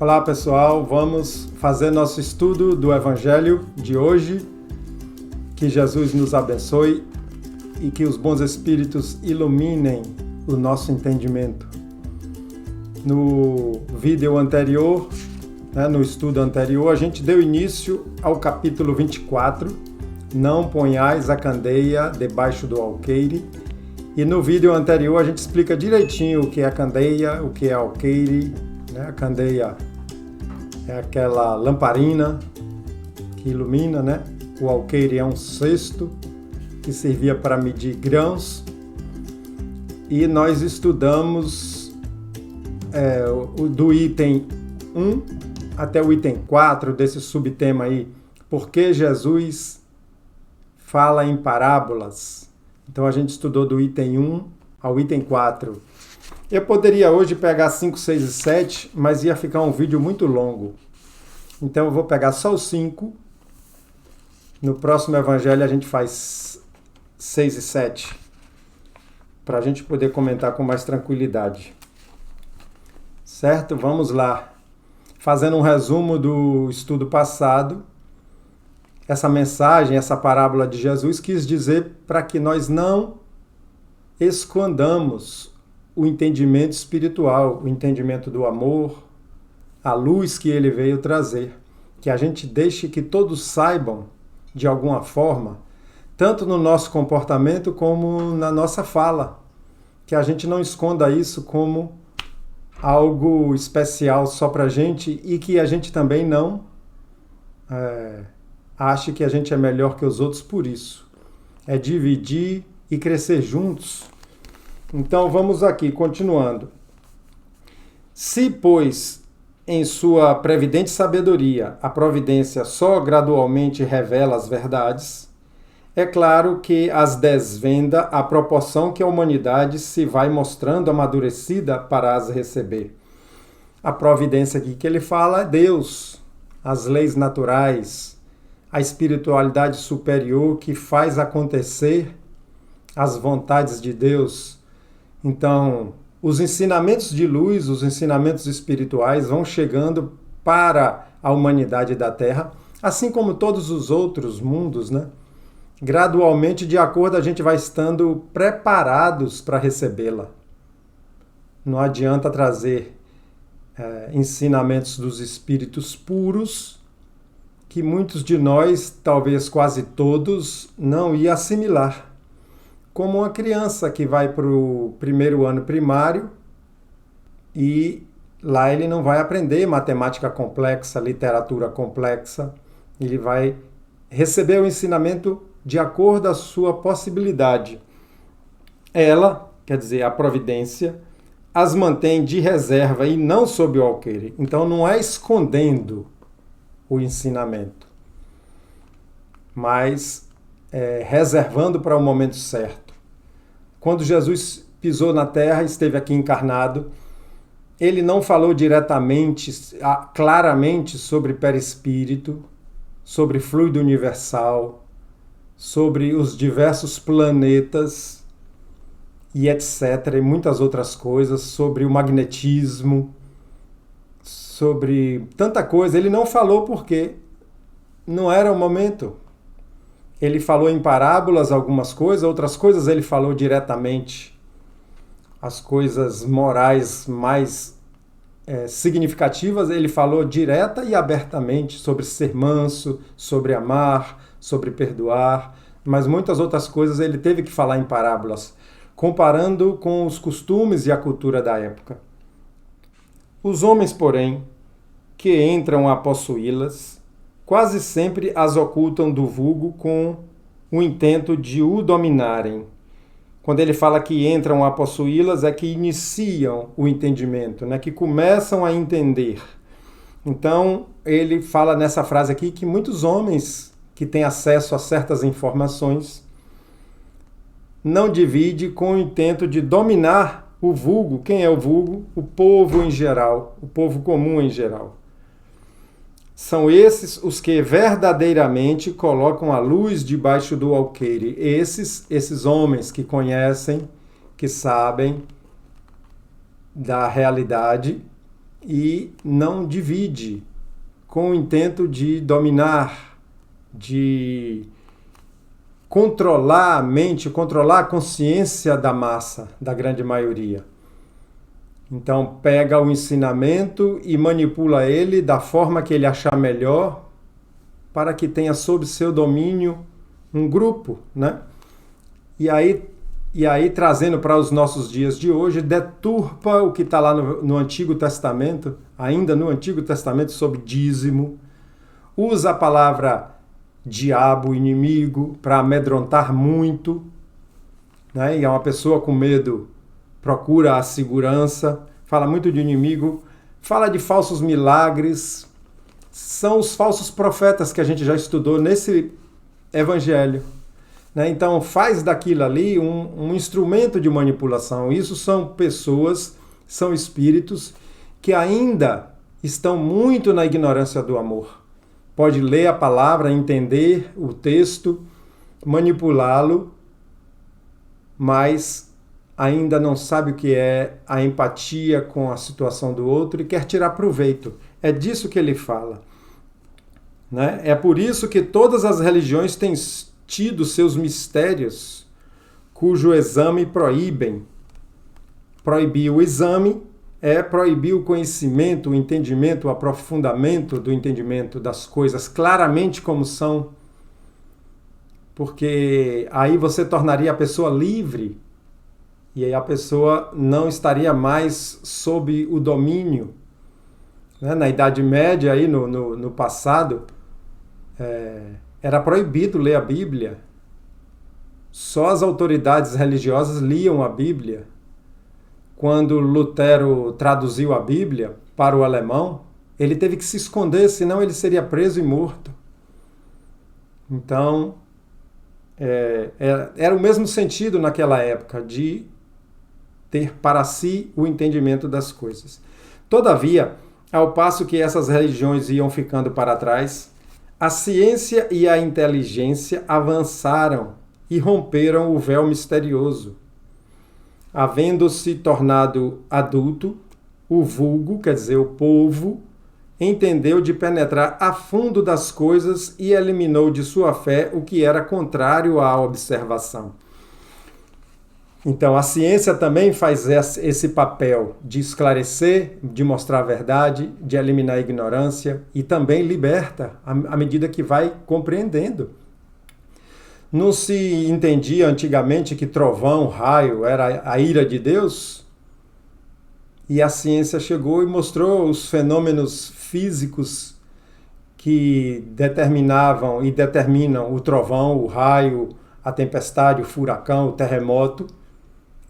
Olá pessoal, vamos fazer nosso estudo do Evangelho de hoje. Que Jesus nos abençoe e que os bons espíritos iluminem o nosso entendimento. No vídeo anterior, no estudo anterior, a gente deu início ao capítulo 24, Não ponhais a candeia debaixo do alqueire. E no vídeo anterior a gente explica direitinho o que é a candeia, o que é alqueire. A candeia é aquela lamparina que ilumina, O alqueire é um cesto que servia para medir grãos. E nós estudamos do item 1 até o item 4 desse subtema aí, por que Jesus fala em parábolas. Então a gente estudou do item 1 ao item 4. Eu poderia hoje pegar 5, 6 e 7, mas ia ficar um vídeo muito longo. Então eu vou pegar só os 5. No próximo evangelho a gente faz 6 e 7, para a gente poder comentar com mais tranquilidade. Certo? Vamos lá. Fazendo um resumo do estudo passado, essa mensagem, essa parábola de Jesus quis dizer para que nós não escondamos o entendimento espiritual, o entendimento do amor, a luz que ele veio trazer. Que a gente deixe que todos saibam, de alguma forma, tanto no nosso comportamento como na nossa fala. Que a gente não esconda isso como algo especial só para a gente e que a gente também não ache que a gente é melhor que os outros por isso. É dividir e crescer juntos. Então vamos aqui, continuando. Se, pois, em sua previdente sabedoria, a providência só gradualmente revela as verdades, é claro que as desvenda à proporção que a humanidade se vai mostrando amadurecida para as receber. A providência aqui que ele fala é Deus, as leis naturais, a espiritualidade superior que faz acontecer as vontades de Deus. Então, os ensinamentos de luz, os ensinamentos espirituais vão chegando para a humanidade da Terra, assim como todos os outros mundos, Gradualmente, de acordo, a gente vai estando preparados para recebê-la. Não adianta trazer ensinamentos dos espíritos puros, que muitos de nós, talvez quase todos, não iam assimilar. Como uma criança que vai para o primeiro ano primário e lá ele não vai aprender matemática complexa, literatura complexa. Ele vai receber o ensinamento de acordo à sua possibilidade. Ela, quer dizer, a providência, as mantém de reserva e não sob o alqueire. Então não é escondendo o ensinamento, mas reservando para o momento certo. Quando Jesus pisou na terra, esteve aqui encarnado, ele não falou diretamente, claramente sobre perispírito, sobre fluido universal, sobre os diversos planetas e etc., e muitas outras coisas, sobre o magnetismo, sobre tanta coisa. Ele não falou porque não era o momento. Ele falou em parábolas algumas coisas, outras coisas ele falou diretamente. As coisas morais mais significativas ele falou direta e abertamente sobre ser manso, sobre amar, sobre perdoar, mas muitas outras coisas ele teve que falar em parábolas, comparando com os costumes e a cultura da época. Os homens, porém, que entram a possuí-las, quase sempre as ocultam do vulgo com o intento de o dominarem. Quando ele fala que entram a possuí-las, é que iniciam o entendimento, que começam a entender. Então, ele fala nessa frase aqui que muitos homens que têm acesso a certas informações não dividem com o intento de dominar o vulgo. Quem é o vulgo? O povo em geral, o povo comum em geral. São esses os que verdadeiramente colocam a luz debaixo do alqueire. Esses homens que conhecem, que sabem da realidade, e não divide, com o intento de dominar, de controlar a mente, controlar a consciência da massa, da grande maioria. Então pega o ensinamento e manipula ele da forma que ele achar melhor, para que tenha sob seu domínio um grupo, né? E aí trazendo para os nossos dias de hoje, deturpa o que está lá no Antigo Testamento, ainda no Antigo Testamento, sobre dízimo, usa a palavra diabo, inimigo, para amedrontar muito, né? E é uma pessoa com medo procura a segurança, fala muito de inimigo, fala de falsos milagres, são os falsos profetas que a gente já estudou nesse evangelho. Né? Então faz daquilo ali um instrumento de manipulação. Isso são pessoas, são espíritos que ainda estão muito na ignorância do amor. Pode ler a palavra, entender o texto, manipulá-lo, mas ainda não sabe o que é a empatia com a situação do outro e quer tirar proveito. É disso que ele fala. Né? É por isso que todas as religiões têm tido seus mistérios, cujo exame proíbem. Proibir o exame é proibir o conhecimento, o entendimento, o aprofundamento do entendimento das coisas claramente como são, porque aí você tornaria a pessoa livre e aí a pessoa não estaria mais sob o domínio. Né? Na Idade Média, aí no passado, era proibido ler a Bíblia. Só as autoridades religiosas liam a Bíblia. Quando Lutero traduziu a Bíblia para o alemão, ele teve que se esconder, senão ele seria preso e morto. Então, era o mesmo sentido naquela época, de ter para si o entendimento das coisas. Todavia, ao passo que essas religiões iam ficando para trás, a ciência e a inteligência avançaram e romperam o véu misterioso. Havendo-se tornado adulto, o vulgo, quer dizer, o povo, entendeu de penetrar a fundo das coisas e eliminou de sua fé o que era contrário à observação. Então, a ciência também faz esse papel de esclarecer, de mostrar a verdade, de eliminar a ignorância e também liberta à medida que vai compreendendo. Não se entendia antigamente que trovão, raio, era a ira de Deus? E a ciência chegou e mostrou os fenômenos físicos que determinavam e determinam o trovão, o raio, a tempestade, o furacão, o terremoto.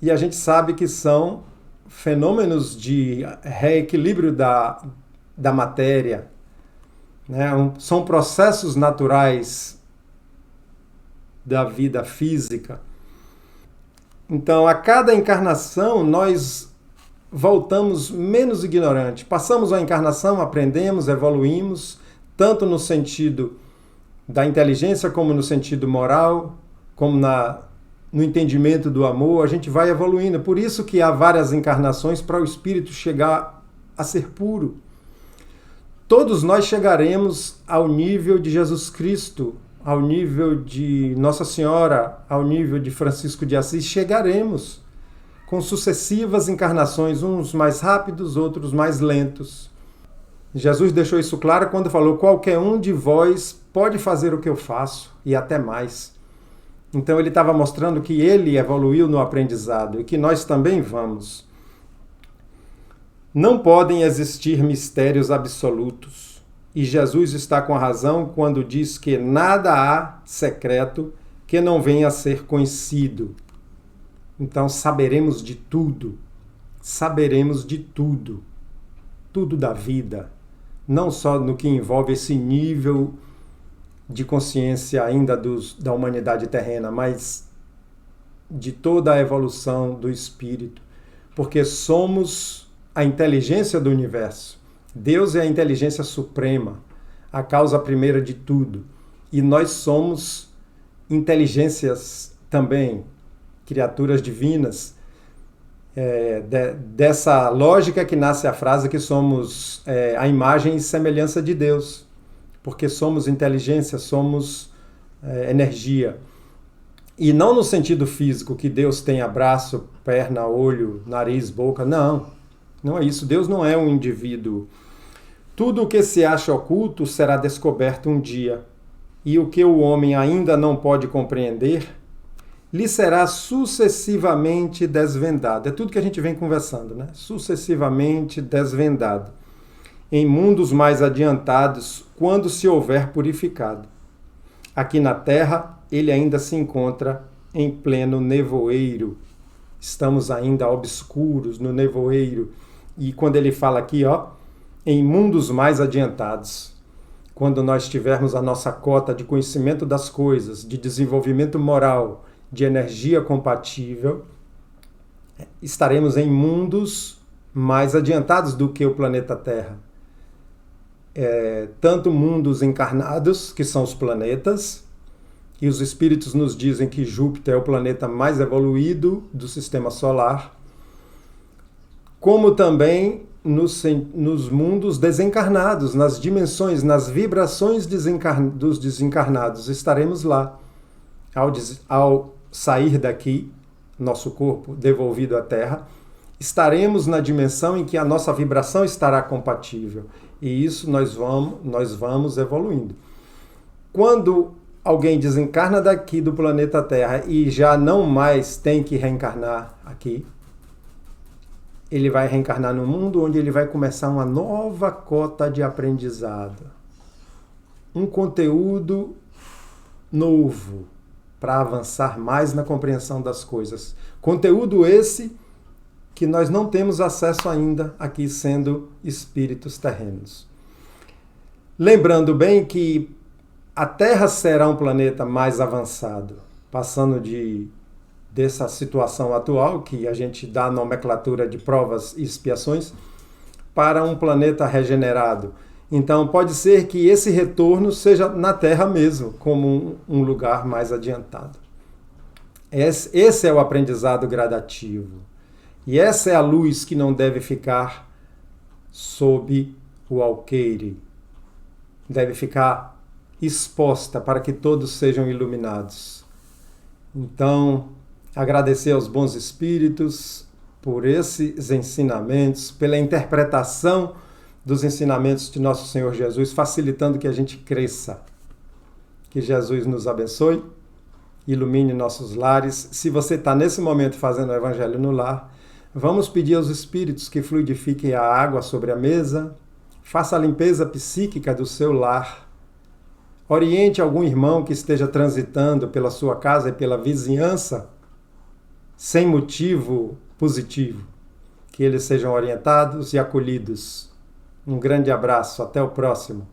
E a gente sabe que são fenômenos de reequilíbrio da matéria, né? São processos naturais da vida física. Então, a cada encarnação, nós voltamos menos ignorantes. Passamos a encarnação, aprendemos, evoluímos, tanto no sentido da inteligência, como no sentido moral, como no entendimento do amor, a gente vai evoluindo. Por isso que há várias encarnações para o espírito chegar a ser puro. Todos nós chegaremos ao nível de Jesus Cristo, ao nível de Nossa Senhora, ao nível de Francisco de Assis, chegaremos com sucessivas encarnações, uns mais rápidos, outros mais lentos. Jesus deixou isso claro quando falou: qualquer um de vós pode fazer o que eu faço, e até mais. Então ele estava mostrando que ele evoluiu no aprendizado e que nós também vamos. Não podem existir mistérios absolutos. E Jesus está com a razão quando diz que nada há secreto que não venha a ser conhecido. Então saberemos de tudo. Saberemos de tudo. Tudo da vida. Não só no que envolve esse nível de consciência ainda da humanidade terrena, mas de toda a evolução do espírito. Porque somos a inteligência do universo. Deus é a inteligência suprema, a causa primeira de tudo. E nós somos inteligências também, criaturas divinas. Dessa lógica que nasce a frase que somos a imagem e semelhança de Deus, porque somos inteligência, somos energia. E não no sentido físico, que Deus tenha braço, perna, olho, nariz, boca. Não, não é isso. Deus não é um indivíduo. Tudo o que se acha oculto será descoberto um dia, e o que o homem ainda não pode compreender lhe será sucessivamente desvendado. É tudo que a gente vem conversando, né? Sucessivamente desvendado. Em mundos mais adiantados, quando se houver purificado. Aqui na Terra, ele ainda se encontra em pleno nevoeiro. Estamos ainda obscuros no nevoeiro. E quando ele fala aqui, em mundos mais adiantados, quando nós tivermos a nossa cota de conhecimento das coisas, de desenvolvimento moral, de energia compatível, estaremos em mundos mais adiantados do que o planeta Terra. Tanto mundos encarnados, que são os planetas, e os espíritos nos dizem que Júpiter é o planeta mais evoluído do sistema solar, como também nos mundos desencarnados, nas dimensões, nas vibrações dos desencarnados. Estaremos lá. Ao sair daqui, nosso corpo devolvido à Terra, estaremos na dimensão em que a nossa vibração estará compatível. E isso nós vamos evoluindo. Quando alguém desencarna daqui do planeta Terra e já não mais tem que reencarnar aqui, ele vai reencarnar no mundo onde ele vai começar uma nova cota de aprendizado. Um conteúdo novo para avançar mais na compreensão das coisas. Conteúdo esse que nós não temos acesso ainda aqui sendo espíritos terrenos. Lembrando bem que a Terra será um planeta mais avançado, passando dessa situação atual, que a gente dá a nomenclatura de provas e expiações, para um planeta regenerado. Então pode ser que esse retorno seja na Terra mesmo, como um lugar mais adiantado. Esse é o aprendizado gradativo. E essa é a luz que não deve ficar sob o alqueire. Deve ficar exposta para que todos sejam iluminados. Então, agradecer aos bons espíritos por esses ensinamentos, pela interpretação dos ensinamentos de nosso Senhor Jesus, facilitando que a gente cresça. Que Jesus nos abençoe, ilumine nossos lares. Se você está nesse momento fazendo o Evangelho no lar, vamos pedir aos espíritos que fluidifiquem a água sobre a mesa, faça a limpeza psíquica do seu lar, oriente algum irmão que esteja transitando pela sua casa e pela vizinhança, sem motivo positivo, que eles sejam orientados e acolhidos. Um grande abraço, até o próximo.